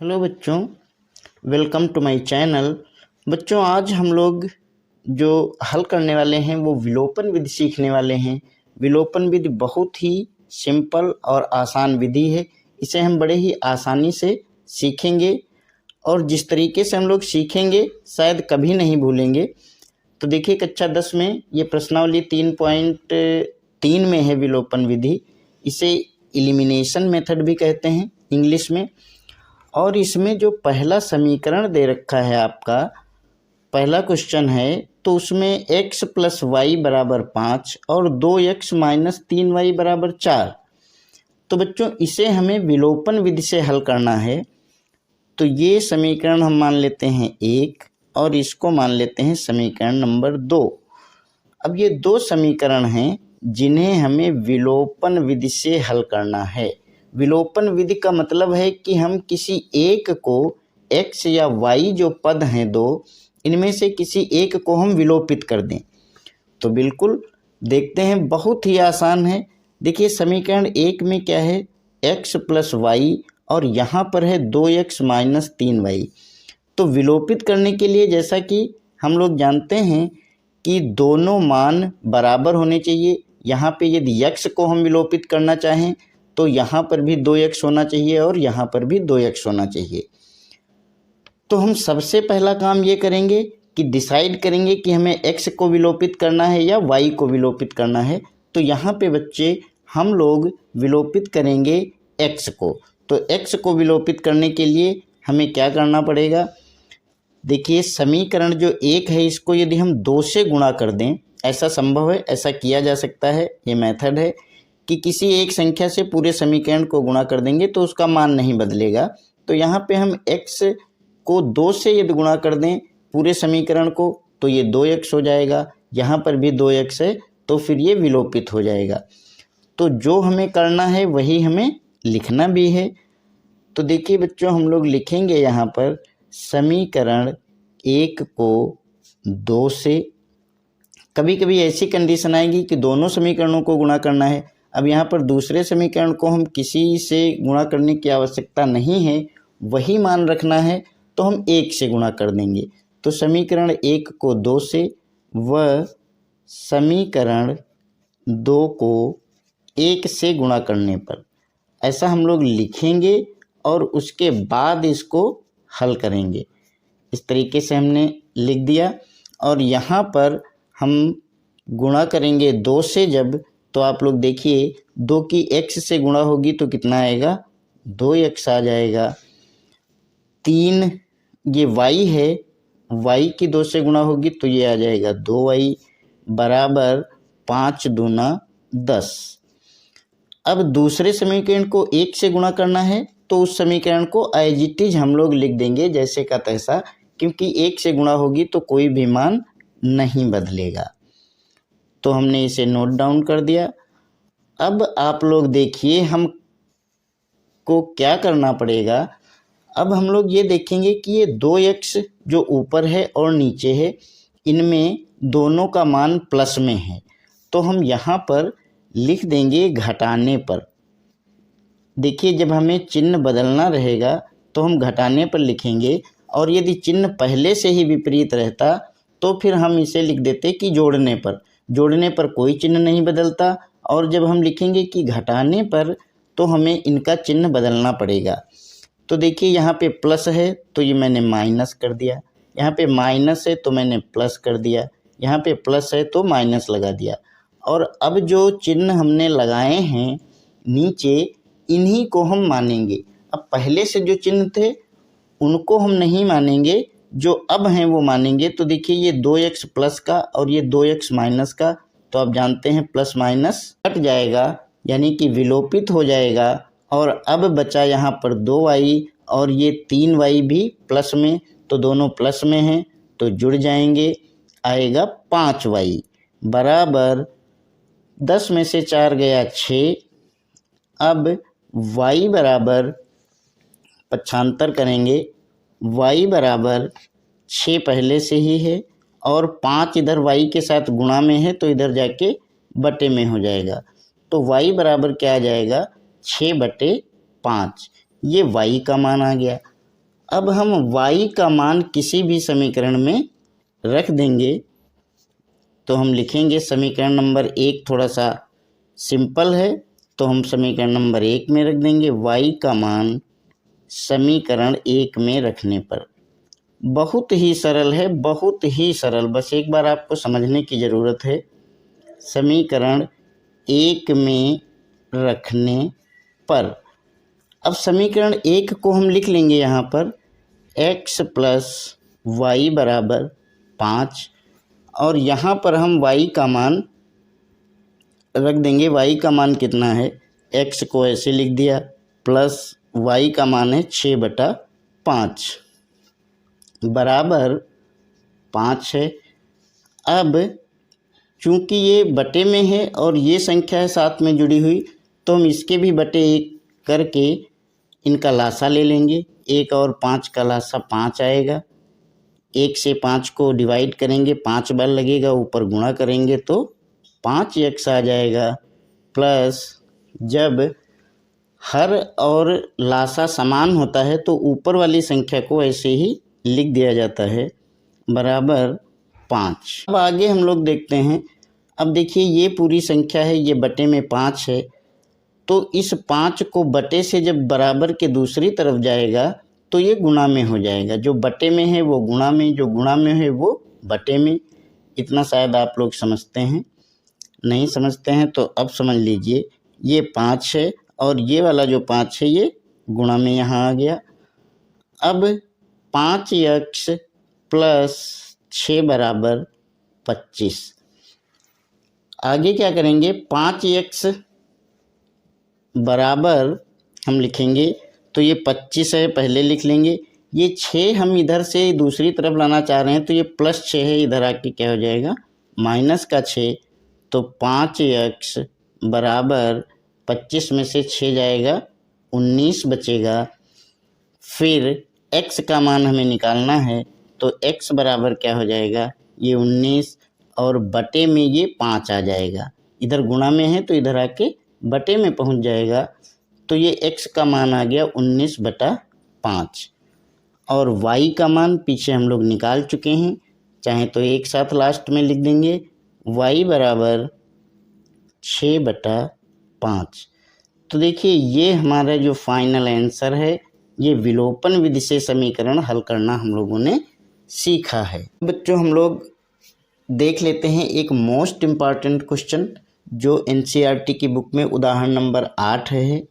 Hello बच्चों, welcome to my channel. बच्चों, आज हम लोग जो हल करने वाले हैं वो विलोपन विधि सीखने वाले हैं। विलोपन विधि बहुत ही सिंपल और आसान विधि है। इसे हम बड़े ही आसानी से सीखेंगे और जिस तरीके से हम लोग सीखेंगे शायद कभी नहीं भूलेंगे। तो देखिए, कक्षा 10 में ये प्रश्नावली 3.3 में है विलोपन विधि। इसे एलिमिनेशन मेथड भी कहते हैं इंग्लिश में। और इसमें जो पहला समीकरण दे रखा है, आपका पहला क्वेश्चन है, तो उसमें x प्लस वाई बराबर 5 और 2x माइनस 3y बराबर 4। तो बच्चों, इसे हमें विलोपन विधि से हल करना है। तो ये समीकरण हम मान लेते हैं 1 और इसको मान लेते हैं समीकरण नंबर 2। अब ये दो समीकरण हैं जिन्हें हमें विलोपन विधि से हल करना है। विलोपन विधि का मतलब है कि हम किसी एक को x या y जो पद हैं दो, इनमें से किसी एक को हम विलोपित कर दें। तो बिल्कुल देखते हैं, बहुत ही आसान है। देखिए, समीकरण 1 में क्या है, x प्लस वाई और यहाँ पर है 2x माइनस 3y। तो विलोपित करने के लिए जैसा कि हम लोग जानते हैं कि दोनों मान बराबर होने चाहिए। यहाँ पे यदि x को हम विलोपित करना चाहें तो यहाँ पर भी 2x होना चाहिए और यहाँ पर भी 2x होना चाहिए। तो हम सबसे पहला काम ये करेंगे कि डिसाइड करेंगे कि हमें x को विलोपित करना है या y को विलोपित करना है। तो यहाँ पे बच्चे हम लोग विलोपित करेंगे x को। तो x को विलोपित करने के लिए हमें क्या करना पड़ेगा, देखिए, समीकरण जो 1 है इसको यदि हम 2 से गुणा कर दें, ऐसा संभव है, ऐसा किया जा सकता है। ये मेथड है कि किसी एक संख्या से पूरे समीकरण को गुणा कर देंगे तो उसका मान नहीं बदलेगा। तो यहाँ पे हम x को 2 से यदि गुणा कर दें पूरे समीकरण को तो ये 2x हो जाएगा। यहाँ पर भी 2x है तो फिर ये विलोपित हो जाएगा। तो जो हमें करना है वही हमें लिखना भी है। तो देखिए बच्चों, हम लोग लिखेंगे यहाँ पर समीकरण 1 को 2 से। कभी कभी ऐसी कंडीशन आएगी कि दोनों समीकरणों को गुणा करना है। अब यहाँ पर दूसरे समीकरण को हम किसी से गुणा करने की आवश्यकता नहीं है, वही मान रखना है तो हम 1 से गुणा कर देंगे। तो समीकरण 1 को 2 से व समीकरण 2 को 1 से गुणा करने पर, ऐसा हम लोग लिखेंगे और उसके बाद इसको हल करेंगे। इस तरीके से हमने लिख दिया और यहाँ पर हम गुणा करेंगे 2 से जब, तो आप लोग देखिए 2 की x से गुणा होगी तो कितना आएगा, 2x आ जाएगा। 3 ये y है, y की 2 से गुणा होगी तो ये आ जाएगा 2y बराबर 5 दूना 10। अब दूसरे समीकरण को 1 से गुणा करना है तो उस समीकरण को एज इट इज हम लोग लिख देंगे जैसे का तैसा, क्योंकि 1 से गुणा होगी तो कोई भी मान नहीं बदलेगा। तो हमने इसे नोट डाउन कर दिया। अब आप लोग देखिए हमको क्या करना पड़ेगा। अब हम लोग ये देखेंगे कि ये 2x जो ऊपर है और नीचे है, इनमें दोनों का मान प्लस में है। तो हम यहाँ पर लिख देंगे घटाने पर। देखिए, जब हमें चिन्ह बदलना रहेगा तो हम घटाने पर लिखेंगे, और यदि चिन्ह पहले से ही विपरीत रहता तो फिर हम इसे लिख देते कि जोड़ने पर। जोड़ने पर कोई चिन्ह नहीं बदलता, और जब हम लिखेंगे कि घटाने पर तो हमें इनका चिन्ह बदलना पड़ेगा। तो देखिए, यहाँ पे प्लस है तो ये मैंने माइनस कर दिया, यहाँ पे माइनस है तो मैंने प्लस कर दिया, यहाँ पे प्लस है तो माइनस लगा दिया। और अब जो चिन्ह हमने लगाए हैं नीचे, इन्हीं को हम मानेंगे। अब पहले से जो चिन्ह थे उनको हम नहीं मानेंगे, जो अब हैं वो मानेंगे। तो देखिए, ये 2x प्लस का और ये 2x माइनस का, तो आप जानते हैं प्लस माइनस कट जाएगा, यानी कि विलोपित हो जाएगा। और अब बचा यहाँ पर 2y और ये 3y भी प्लस में, तो दोनों प्लस में हैं तो जुड़ जाएंगे, आएगा 5y बराबर 10 में से 4 गया 6। अब y बराबर पक्षांतर करेंगे, y बराबर 6 पहले से ही है और 5 इधर y के साथ गुणा में है तो इधर जाके बटे में हो जाएगा। तो y बराबर क्या आ जाएगा, 6/5। ये y का मान आ गया। अब हम y का मान किसी भी समीकरण में रख देंगे। तो हम लिखेंगे समीकरण नंबर 1 थोड़ा सा सिंपल है, तो हम समीकरण नंबर 1 में रख देंगे y का मान समीकरण 1 में रखने पर। बहुत ही सरल है, बहुत ही सरल, बस एक बार आपको समझने की ज़रूरत है। समीकरण 1 में रखने पर अब समीकरण 1 को हम लिख लेंगे यहाँ पर x प्लस वाई बराबर 5, और यहाँ पर हम y का मान रख देंगे। y का मान कितना है, x को ऐसे लिख दिया, प्लस y का मान है 6/5 बराबर 5 है। अब चूंकि ये बटे में है और ये संख्या है साथ में जुड़ी हुई, तो हम इसके भी बटे 1 करके इनका लासा ले लेंगे। 1 और 5 का लासा 5 आएगा। 1 से 5 को डिवाइड करेंगे, 5 बार लगेगा, ऊपर गुणा करेंगे तो 5x आ जाएगा। प्लस जब हर और लासा समान होता है तो ऊपर वाली संख्या को ऐसे ही लिख दिया जाता है, बराबर 5। अब आगे हम लोग देखते हैं। अब देखिए ये पूरी संख्या है, ये बटे में 5 है, तो इस 5 को बटे से जब बराबर के दूसरी तरफ जाएगा तो ये गुणा में हो जाएगा। जो बटे में है वो गुणा में, जो गुणा में है वो बटे में। इतना शायद आप लोग समझते हैं, नहीं समझते हैं तो अब समझ लीजिए। ये 5 है और ये वाला जो 5 है ये गुणा में यहाँ आ गया। अब 5x प्लस 6 बराबर 25। आगे क्या करेंगे, 5x बराबर हम लिखेंगे तो ये 25 है, पहले लिख लेंगे। ये 6 हम इधर से दूसरी तरफ लाना चाह रहे हैं तो ये प्लस 6 है, इधर आके क्या हो जाएगा माइनस का 6। तो 5x बराबर 25 में से 6 जाएगा 19 बचेगा। फिर x का मान हमें निकालना है तो x बराबर क्या हो जाएगा, ये 19 और बटे में ये 5 आ जाएगा। इधर गुणा में है तो इधर आके बटे में पहुंच जाएगा। तो ये x का मान आ गया 19/5 और y का मान पीछे हम लोग निकाल चुके हैं, चाहे तो एक साथ लास्ट में लिख देंगे। y बराबर 6/5। तो देखिए ये हमारा जो फाइनल आंसर है, ये विलोपन विधि से समीकरण हल करना हम लोगों ने सीखा है। बच्चों हम लोग देख लेते हैं एक मोस्ट इम्पॉर्टेंट क्वेश्चन जो एनसीईआरटी की बुक में उदाहरण नंबर 8 है।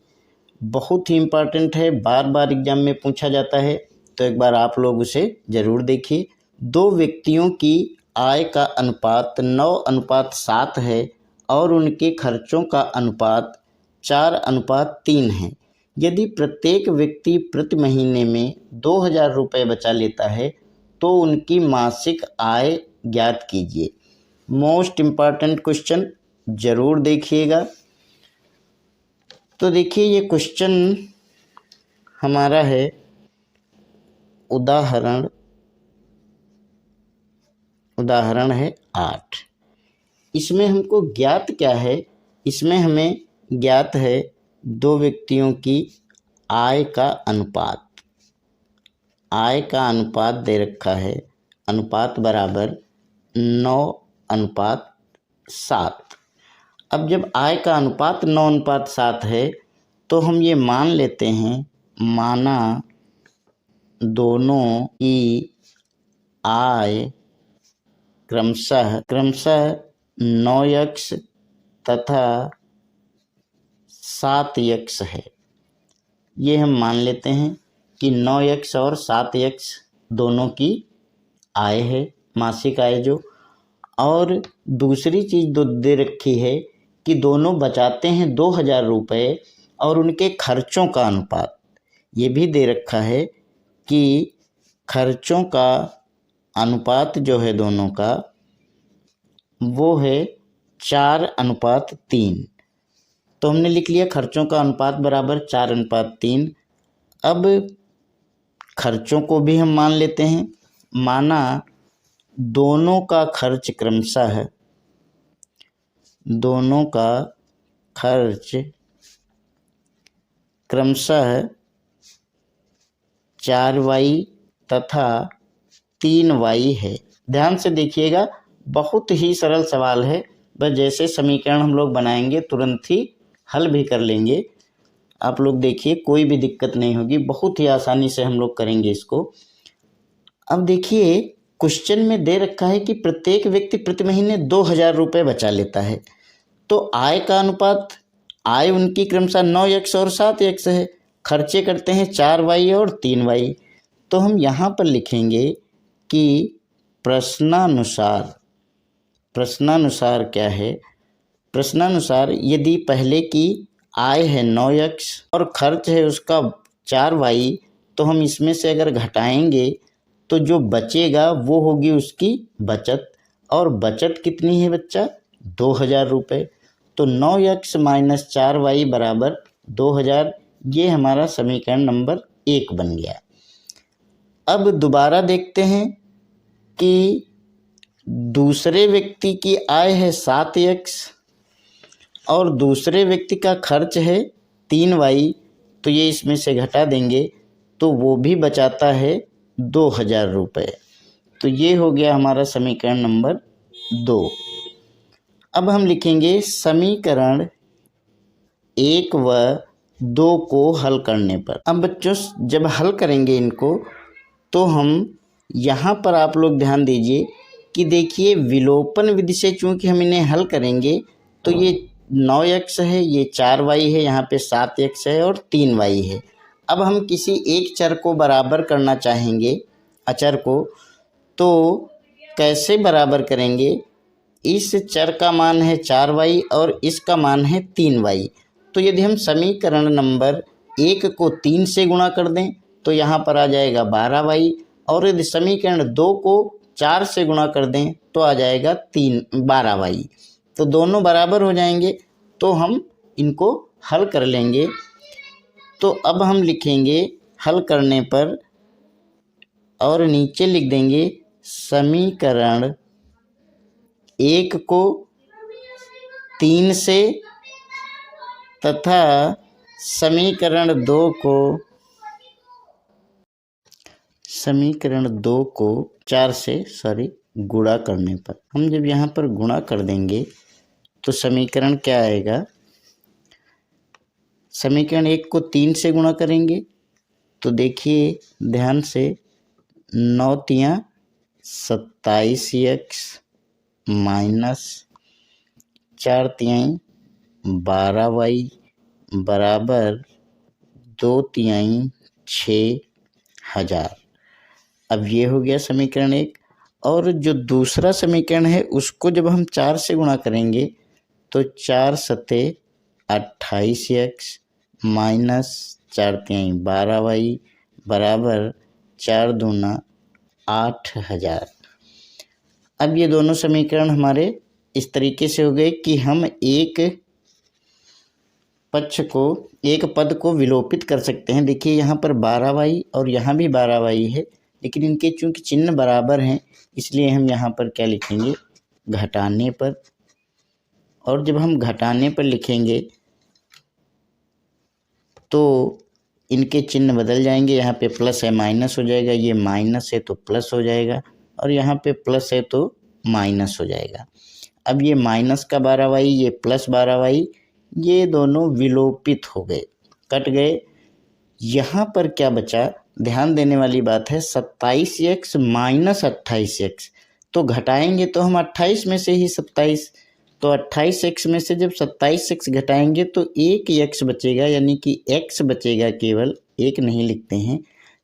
बहुत ही इम्पॉर्टेंट है, बार बार एग्जाम में पूछा जाता है, तो एक बार आप लोग उसे ज़रूर देखिए। 2 व्यक्तियों की आय का अनुपात 9:7 है और उनके खर्चों का अनुपात 4:3 है। यदि प्रत्येक व्यक्ति प्रति महीने में 2000 रुपये बचा लेता है तो उनकी मासिक आय ज्ञात कीजिए। मोस्ट इम्पॉर्टेंट क्वेश्चन, ज़रूर देखिएगा। तो देखिए ये क्वेश्चन हमारा है उदाहरण है 8। इसमें हमको ज्ञात क्या है, इसमें हमें ज्ञात है 2 व्यक्तियों की आय का अनुपात। आय का अनुपात दे रखा है, अनुपात बराबर 9:7। अब जब आय का अनुपात 9:7 है तो हम ये मान लेते हैं, माना दोनों की आय क्रमशः 9x तथा 7x है। ये हम मान लेते हैं कि 9x और 7x दोनों की आय है, मासिक आय जो। और दूसरी चीज़ दे रखी है कि दोनों बचाते हैं 2000 रुपये और उनके खर्चों का अनुपात ये भी दे रखा है कि खर्चों का अनुपात जो है दोनों का वो है 4:3। तो हमने लिख लिया खर्चों का अनुपात बराबर 4:3। अब खर्चों को भी हम मान लेते हैं, माना दोनों का खर्च क्रमशः 4 4y तथा 3y है। ध्यान से देखिएगा, बहुत ही सरल सवाल है। बस जैसे समीकरण हम लोग बनाएंगे तुरंत ही हल भी कर लेंगे। आप लोग देखिए, कोई भी दिक्कत नहीं होगी, बहुत ही आसानी से हम लोग करेंगे इसको। अब देखिए, क्वेश्चन में दे रखा है कि प्रत्येक व्यक्ति प्रति महीने 2000 रुपये बचा लेता है। तो आय का अनुपात, आय उनकी क्रमशः 9x और 7x है। खर्चे करते हैं 4y और 3y। तो हम यहाँ पर लिखेंगे कि प्रश्नानुसार क्या है, प्रश्नानुसार यदि पहले की आय है 9x और खर्च है उसका 4y, तो हम इसमें से अगर घटाएंगे तो जो बचेगा वो होगी उसकी बचत। और बचत कितनी है बच्चा? 2000 रुपये। तो 9x माइनस 4y बराबर 2000। ये हमारा समीकरण नंबर 1 बन गया। अब दोबारा देखते हैं कि दूसरे व्यक्ति की आय है 7x और दूसरे व्यक्ति का खर्च है 3y। तो ये इसमें से घटा देंगे तो वो भी बचाता है 2000 रुपये। तो ये हो गया हमारा समीकरण नंबर 2। अब हम लिखेंगे समीकरण 1 व 2 को हल करने पर। अब बच्चों जब हल करेंगे इनको तो हम यहाँ पर आप लोग ध्यान दीजिए कि देखिए, विलोपन विधि से चूँकि हम इन्हें हल करेंगे तो ये 9x है, ये 4y है, यहाँ पे 7x है और 3y है। अब हम किसी एक चर को बराबर करना चाहेंगे, अचर को, तो कैसे बराबर करेंगे? इस चर का मान है 4y और इसका मान है 3y। तो यदि हम समीकरण नंबर 1 को 3 से गुणा कर दें तो यहाँ पर आ जाएगा 12y, और यदि समीकरण 2 को 4 से गुणा कर दें तो आ जाएगा 12y। तो दोनों बराबर हो जाएंगे, तो हम इनको हल कर लेंगे। तो अब हम लिखेंगे हल करने पर और नीचे लिख देंगे समीकरण 1 को 3 से तथा समीकरण 2 को 4 से गुणा करने पर। हम जब यहाँ पर गुणा कर देंगे तो समीकरण क्या आएगा? समीकरण 1 को 3 से गुणा करेंगे तो देखिए ध्यान से, 9 तियाँ 27x माइनस 4 तिहाई 12y बराबर 2 तिहाई 6000। अब ये हो गया समीकरण 1। और जो दूसरा समीकरण है उसको जब हम 4 से गुणा करेंगे तो 4 सते 28x माइनस 4 तिहाई 12y बराबर 4 दूना 8000। अब ये दोनों समीकरण हमारे इस तरीके से हो गए कि हम एक पद को विलोपित कर सकते हैं। देखिए यहाँ पर 12y और यहाँ भी 12y है, लेकिन इनके चूंकि चिन्ह बराबर हैं इसलिए हम यहाँ पर क्या लिखेंगे? घटाने पर। और जब हम घटाने पर लिखेंगे तो इनके चिन्ह बदल जाएंगे। यहाँ पे प्लस है माइनस हो जाएगा, ये माइनस है तो प्लस हो जाएगा, और यहाँ पे प्लस है तो माइनस हो जाएगा। अब ये माइनस का 12y, ये प्लस 12y, ये दोनों विलोपित हो गए, कट गए। यहाँ पर क्या बचा? ध्यान देने वाली बात है, 27x माइनस 28x। तो घटाएंगे तो हम 28 में से ही 27, तो 28x में से जब 27x घटाएंगे तो एक x बचेगा, यानी कि x बचेगा, केवल एक नहीं लिखते हैं।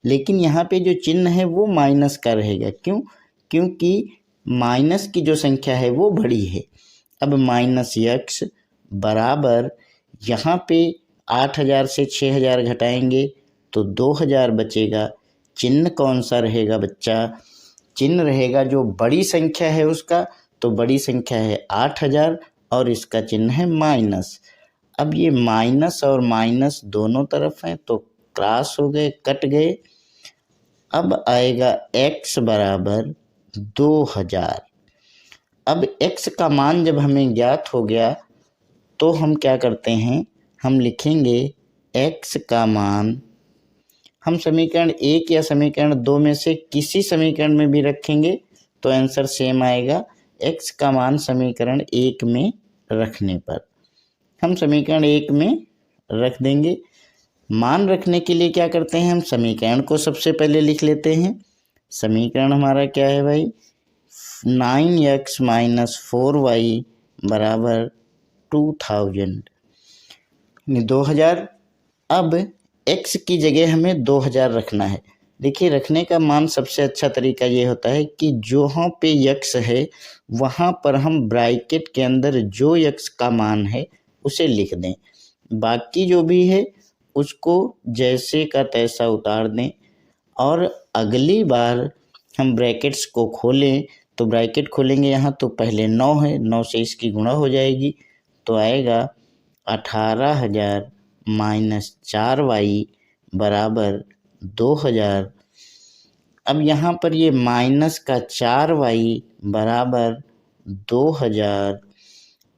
लेकिन यहाँ पे जो चिन्ह है वो माइनस का रहेगा। क्यों? क्योंकि माइनस की जो संख्या है वो बड़ी है। अब माइनस x बराबर, यहाँ पे 8000 से 6000 घटाएंगे तो 2000 बचेगा। चिन्ह कौन सा रहेगा बच्चा? चिन्ह रहेगा जो बड़ी संख्या है उसका। तो बड़ी संख्या है 8000 और इसका चिन्ह है माइनस। अब ये माइनस और माइनस दोनों तरफ हैं तो क्रॉस हो गए, कट गए। अब आएगा x बराबर 2000। अब x का मान जब हमें ज्ञात हो गया तो हम क्या करते हैं? हम लिखेंगे x का मान, हम समीकरण 1 या समीकरण 2 में से किसी समीकरण में भी रखेंगे तो आंसर सेम आएगा। x का मान समीकरण 1 में रखने पर हम समीकरण 1 में रख देंगे। मान रखने के लिए क्या करते हैं, हम समीकरण को सबसे पहले लिख लेते हैं। समीकरण हमारा क्या है भाई, 9x - 4y बराबर 2000। अब x की जगह हमें 2000 रखना है। देखिए, रखने का मान सबसे अच्छा तरीका ये होता है कि जहाँ पे x है वहाँ पर हम ब्रैकेट के अंदर जो x का मान है उसे लिख दें, बाकी जो भी है उसको जैसे का तैसा उतार दें। और अगली बार हम ब्रैकेट्स को खोलें तो ब्रैकेट खोलेंगे यहाँ तो पहले 9 है, 9 से इसकी गुणा हो जाएगी तो आएगा 18,000 - 4y बराबर 2000। अब यहाँ पर ये माइनस का 4y बराबर 2000,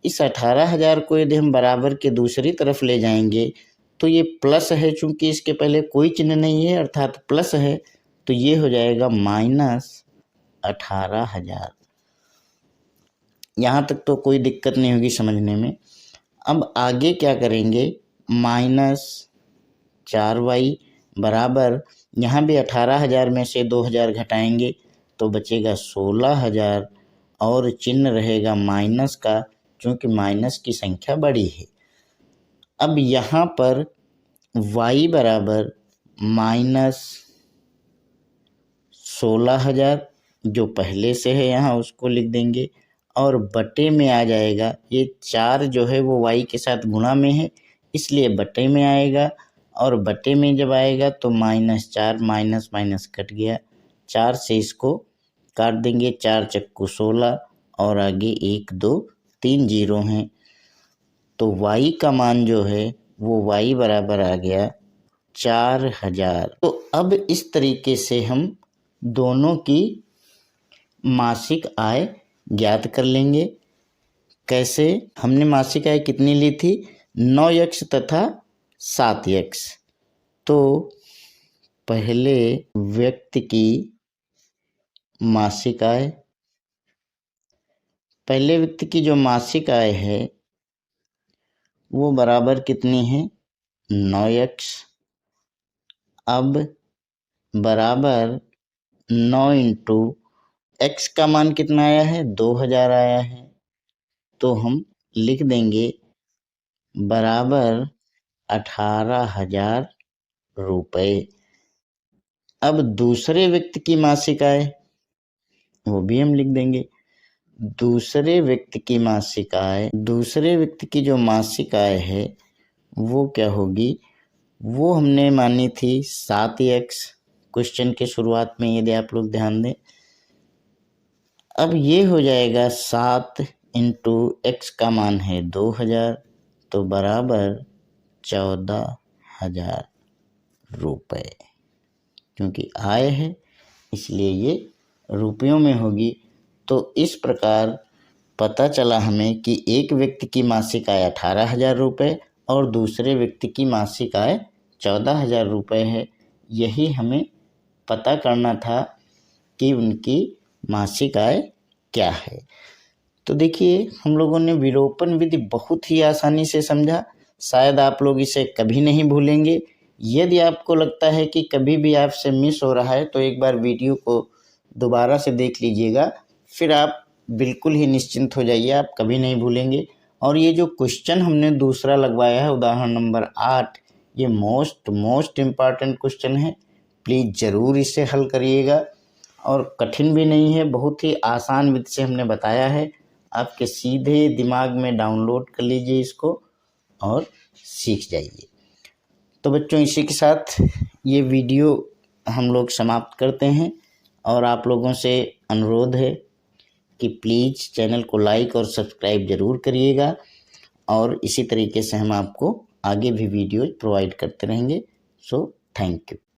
इस 18,000 को यदि हम बराबर के दूसरी तरफ ले जाएंगे तो ये प्लस है, चूंकि इसके पहले कोई चिन्ह नहीं है अर्थात प्लस है, तो ये हो जाएगा -18,000। यहाँ तक तो कोई दिक्कत नहीं होगी समझने में। अब आगे क्या करेंगे, -4y बराबर, यहाँ भी 18,000 में से 2000 घटाएंगे तो बचेगा 16,000 और चिन्ह रहेगा माइनस का, क्योंकि माइनस की संख्या बड़ी है। अब यहाँ पर y बराबर -16,000 जो पहले से है यहाँ उसको लिख देंगे और बटे में आ जाएगा, ये 4 जो है वो y के साथ गुणा में है इसलिए बटे में आएगा, और बटे में जब आएगा तो -4 माइनस कट गया, 4 से इसको काट देंगे, 4 चक्कू 16 और आगे 1 2 3 जीरो हैं, तो y का मान जो है वो y बराबर आ गया 4000। तो अब इस तरीके से हम दोनों की मासिक आय ज्ञात कर लेंगे। कैसे, हमने मासिक आय कितनी ली थी, 9x तथा 7x। तो पहले व्यक्ति की मासिक आय, पहले व्यक्ति की जो मासिक आय है वो बराबर कितनी है, 9x। अब बराबर 9 इंटू x का मान कितना आया है, 2000 आया है, तो हम लिख देंगे बराबर 18,000 रुपये। अब दूसरे व्यक्ति की मासिक आय वो भी हम लिख देंगे। दूसरे व्यक्ति की मासिक आय, दूसरे व्यक्ति की जो मासिक आय है वो क्या होगी, वो हमने मानी थी 7x क्वेश्चन के शुरुआत में, यदि आप लोग ध्यान दें। अब ये हो जाएगा 7 इंटू x का मान है 2000 तो बराबर 14,000 रुपये, क्योंकि आय है इसलिए ये रुपयों में होगी। तो इस प्रकार पता चला हमें कि एक व्यक्ति की मासिक आय 18,000 रुपये और दूसरे व्यक्ति की मासिक आय 14,000 रुपये है। यही हमें पता करना था कि उनकी मासिक आय क्या है। तो देखिए, हम लोगों ने विलोपन विधि बहुत ही आसानी से समझा, शायद आप लोग इसे कभी नहीं भूलेंगे। यदि आपको लगता है कि कभी भी आपसे मिस हो रहा है तो एक बार वीडियो को दोबारा से देख लीजिएगा, फिर आप बिल्कुल ही निश्चिंत हो जाइए, आप कभी नहीं भूलेंगे। और ये जो क्वेश्चन हमने दूसरा लगवाया है उदाहरण नंबर 8, ये मोस्ट इम्पॉर्टेंट क्वेश्चन है, प्लीज़ ज़रूर इसे हल करिएगा। और कठिन भी नहीं है, बहुत ही आसान विधि से हमने बताया है, आपके सीधे दिमाग में डाउनलोड कर लीजिए इसको और सीख जाइए। तो बच्चों, इसी के साथ ये वीडियो हम लोग समाप्त करते हैं और आप लोगों से अनुरोध है कि प्लीज़ चैनल को लाइक और सब्सक्राइब ज़रूर करिएगा, और इसी तरीके से हम आपको आगे भी वीडियोज़ प्रोवाइड करते रहेंगे। So thank you.